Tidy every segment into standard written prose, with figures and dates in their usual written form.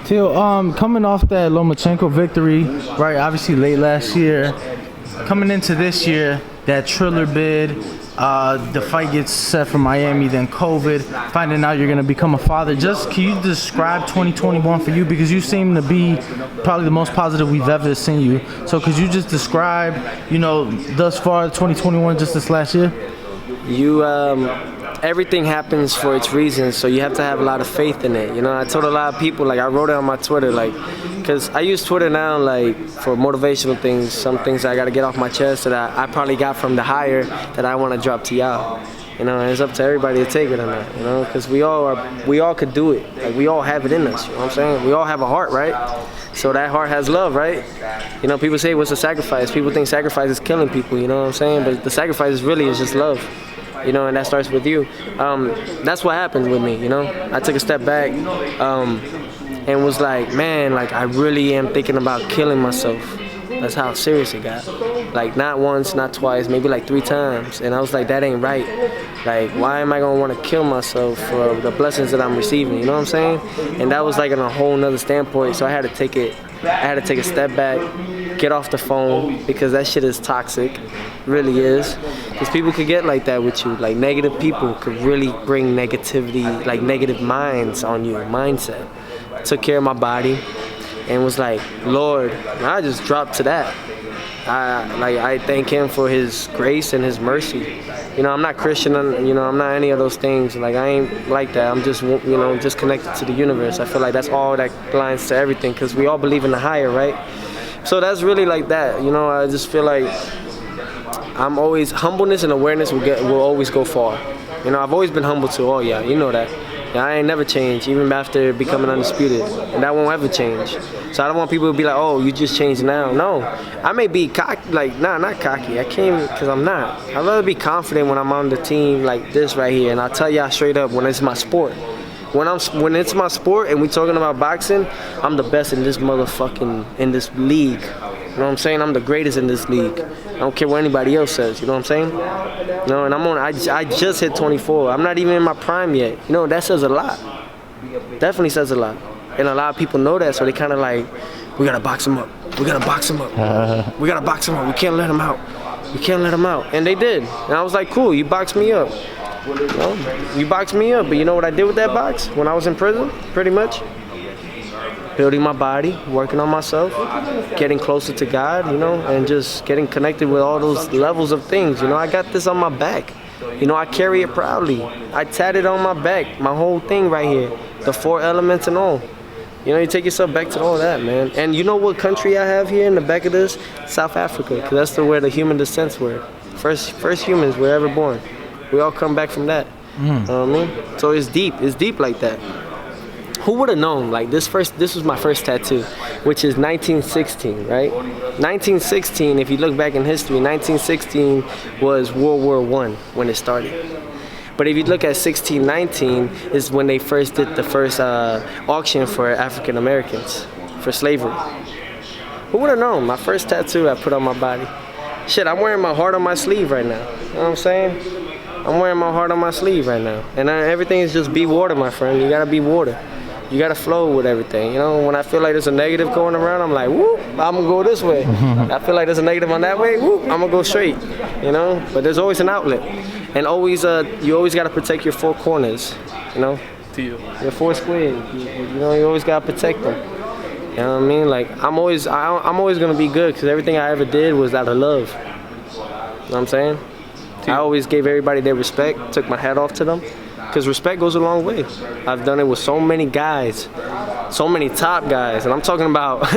Teo, coming off that Lomachenko victory, right? Obviously late last year, coming into this year, that Triller bid, the fight gets set for Miami, then COVID, finding out you're gonna become a father. Just can you describe 2021 for you, because you seem to be probably the most positive we've ever seen you. So could you just describe, you know, thus far 2021, just this last year? Everything happens for its reasons, so you have to have a lot of faith in it. You know, I told a lot of people, like I wrote it on my Twitter, like, because I use Twitter now, like, for motivational things, some things I got to get off my chest that I probably got from the higher that I want to drop to y'all. You know, and it's up to everybody to take it or not, you know, because we all could do it. Like, we all have it in us, you know what I'm saying? We all have a heart, right? So that heart has love, right? You know, people say, what's a sacrifice? People think sacrifice is killing people, you know what I'm saying? But the sacrifice really is just love. You know, and that starts with you. That's what happened with me, you know. I took a step back and was like, man, like I really am thinking about killing myself. That's how serious it got. Like not once, not twice, maybe like 3 times. And I was like, that ain't right. Like, why am I gonna wanna kill myself for the blessings that I'm receiving, you know what I'm saying? And that was like in a whole nother standpoint, so I had to take a step back, get off the phone, because that shit is toxic, really is. Because people could get like that with you, like negative people could really bring negativity, like negative minds on you, mindset. I took care of my body and was like, Lord, I just dropped to that. I thank him for his grace and his mercy. You know, I'm not Christian, you know, I'm not any of those things. Like, I ain't like that. I'm just, you know, just connected to the universe. I feel like that's all that aligns to everything, because we all believe in the higher, right? So that's really like that. You know, I just feel like I'm always, humbleness and awareness will always go far. You know, I've always been humble too. Oh yeah, you know that. Yeah, I ain't never changed, even after becoming undisputed, and that won't ever change. So I don't want people to be like, oh, you just changed now. No, I may be cocky, like, nah, not cocky. I can't, because I'm not. I'd rather be confident when I'm on the team like this right here, and I'll tell y'all straight up, when it's my sport. When it's my sport and we talking about boxing, I'm the best in this motherfucking, in this league. You know what I'm saying? I'm the greatest in this league. I don't care what anybody else says, you know what I'm saying? No, and I just hit 24. I'm not even in my prime yet. You know, that says a lot. Definitely says a lot. And a lot of people know that, so they kind of like, we gotta box him up. We gotta box him up. We gotta box him up. We can't let him out. We can't let him out. And they did. And I was like, cool, you boxed me up. You know, you boxed me up, but you know what I did with that box when I was in prison, pretty much? Building my body, working on myself, getting closer to God, you know, and just getting connected with all those levels of things. You know, I got this on my back. You know, I carry it proudly. I tatted on my back, my whole thing right here, the 4 elements and all. You know, you take yourself back to all that, man. And you know what country I have here in the back of this? South Africa, because that's where the human descents were. First humans were ever born. We all come back from that. You know what I mean? So it's deep like that. Who would have known? Like this was my first tattoo, which is 1916, right? 1916, if you look back in history, 1916 was World War I when it started. But if you look at 1619, is when they first did the first auction for African Americans for slavery. Who would have known? My first tattoo I put on my body. Shit, I'm wearing my heart on my sleeve right now. You know what I'm saying? I'm wearing my heart on my sleeve right now. And everything is just be water, my friend. You gotta be water. You gotta flow with everything. You know, when I feel like there's a negative going around, I'm like, whoop, I'm gonna go this way. I feel like there's a negative on that way, whoop, I'm gonna go straight. You know, but there's always an outlet. And always, you always gotta protect your 4 corners, you know? Your 4 squares, you know, you always gotta protect them. You know what I mean? Like, I'm always gonna be good, because everything I ever did was out of love. You know what I'm saying? I always gave everybody their respect, took my hat off to them, because respect goes a long way. I've done it with so many guys, so many top guys, and I'm talking about,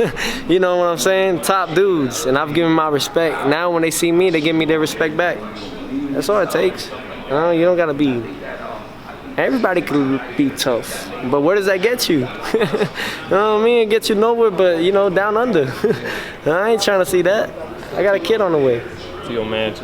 you know what I'm saying, top dudes, and I've given my respect. Now when they see me, they give me their respect back. That's all it takes. You know, you don't gotta be, everybody can be tough, but where does that get you? You know what I mean? It gets you nowhere but, you know, down under. I ain't trying to see that. I got a kid on the way. Teo, man,